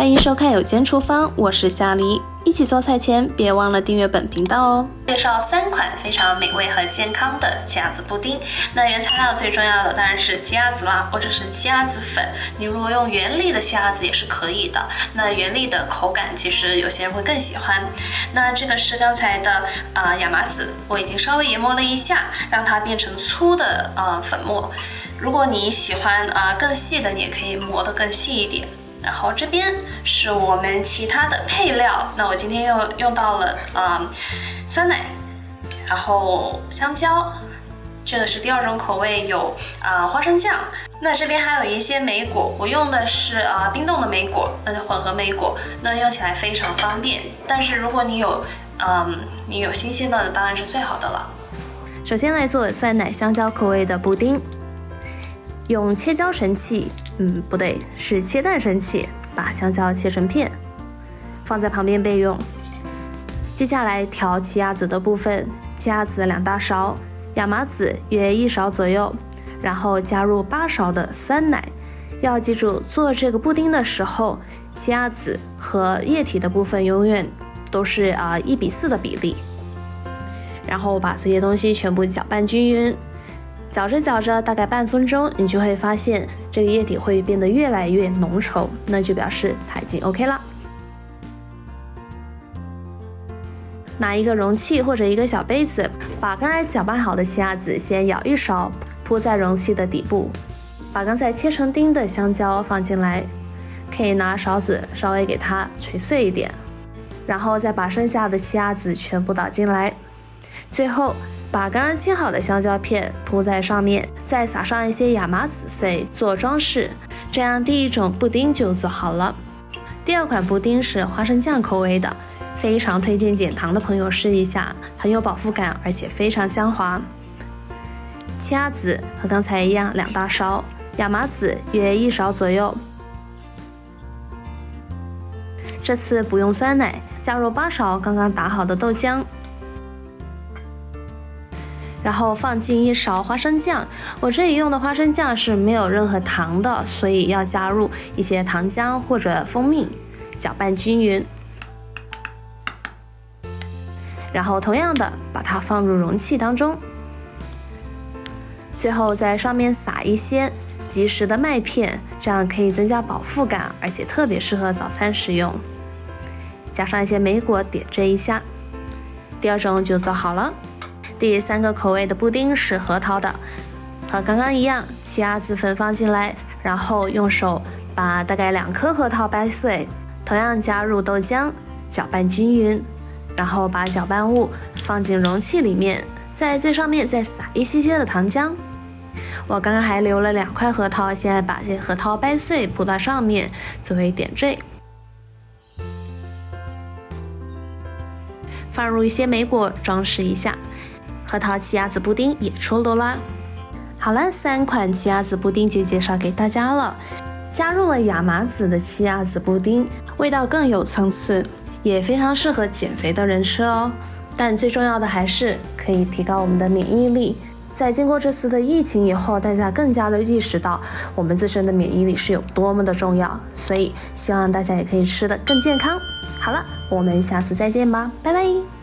欢迎收看有间厨房，我是夏梨。一起做菜前别忘了订阅本频道哦。介绍3款非常美味和健康的奇亚籽布丁。那原材料最重要的当然是奇亚籽啦，或者是奇亚籽粉。你如果用原粒的奇亚籽也是可以的。那原粒的口感其实有些人会更喜欢。那这个是刚才的亚麻籽，我已经稍微研磨了一下，让它变成粗的粉末。如果你喜欢更细的，你也可以磨得更细一点。然后这边是我们其他的配料，那我今天用到了酸奶，然后香蕉，这个是第2种口味，有花生酱。那这边还有一些莓果，我用的是冰冻的莓果，那就混合莓果，那用起来非常方便。但是如果你有新鲜的，当然是最好的了。首先来做酸奶香蕉口味的布丁。用切椒神器，不对，是切蛋神器，把香蕉切成片，放在旁边备用。接下来调奇亚籽的部分，奇亚籽2大勺，亚麻籽约1勺左右，然后加入8勺的酸奶。要记住，做这个布丁的时候，奇亚籽和液体的部分永远都是1:4的比例。然后把这些东西全部搅拌均匀。搅着搅着，大概半分钟，你就会发现这个液体会变得越来越浓稠，那就表示它已经 OK 了。拿一个容器或者一个小杯子，把刚才搅拌好的奇亚籽先舀1勺，铺在容器的底部，把刚才切成丁的香蕉放进来，可以拿勺子稍微给它捶碎一点，然后再把剩下的奇亚籽全部倒进来，最后把刚刚切好的香蕉片铺在上面，再撒上一些亚麻籽碎做装饰，这样第1种布丁就做好了。第2款布丁是花生酱口味的，非常推荐减糖的朋友试一下，很有饱腹感，而且非常香滑。奇亚籽和刚才一样2大勺，亚麻籽约1勺左右。这次不用酸奶，加入8勺刚刚打好的豆浆。然后放进1勺花生酱，我这里用的花生酱是没有任何糖的，所以要加入一些糖浆或者蜂蜜，搅拌均匀。然后同样的把它放入容器当中，最后在上面撒一些即食的麦片，这样可以增加饱腹感，而且特别适合早餐食用。加上一些莓果点缀一下，第2种就做好了。第3个口味的布丁是核桃的，和刚刚一样，奇亚籽粉放进来，然后用手把大概2颗核桃掰碎，同样加入豆浆，搅拌均匀，然后把搅拌物放进容器里面，在最上面再撒一些的糖浆。我刚刚还留了2块核桃，现在把这核桃掰碎铺到上面作为点缀，放入一些莓果装饰一下。核桃奇亚籽布丁也出炉啦！好了，3款奇亚籽布丁就介绍给大家了。加入了亚麻籽的奇亚籽布丁，味道更有层次，也非常适合减肥的人吃哦。但最重要的还是可以提高我们的免疫力。在经过这次的疫情以后，大家更加的意识到我们自身的免疫力是有多么的重要，所以希望大家也可以吃得更健康。好了，我们下次再见吧，拜拜。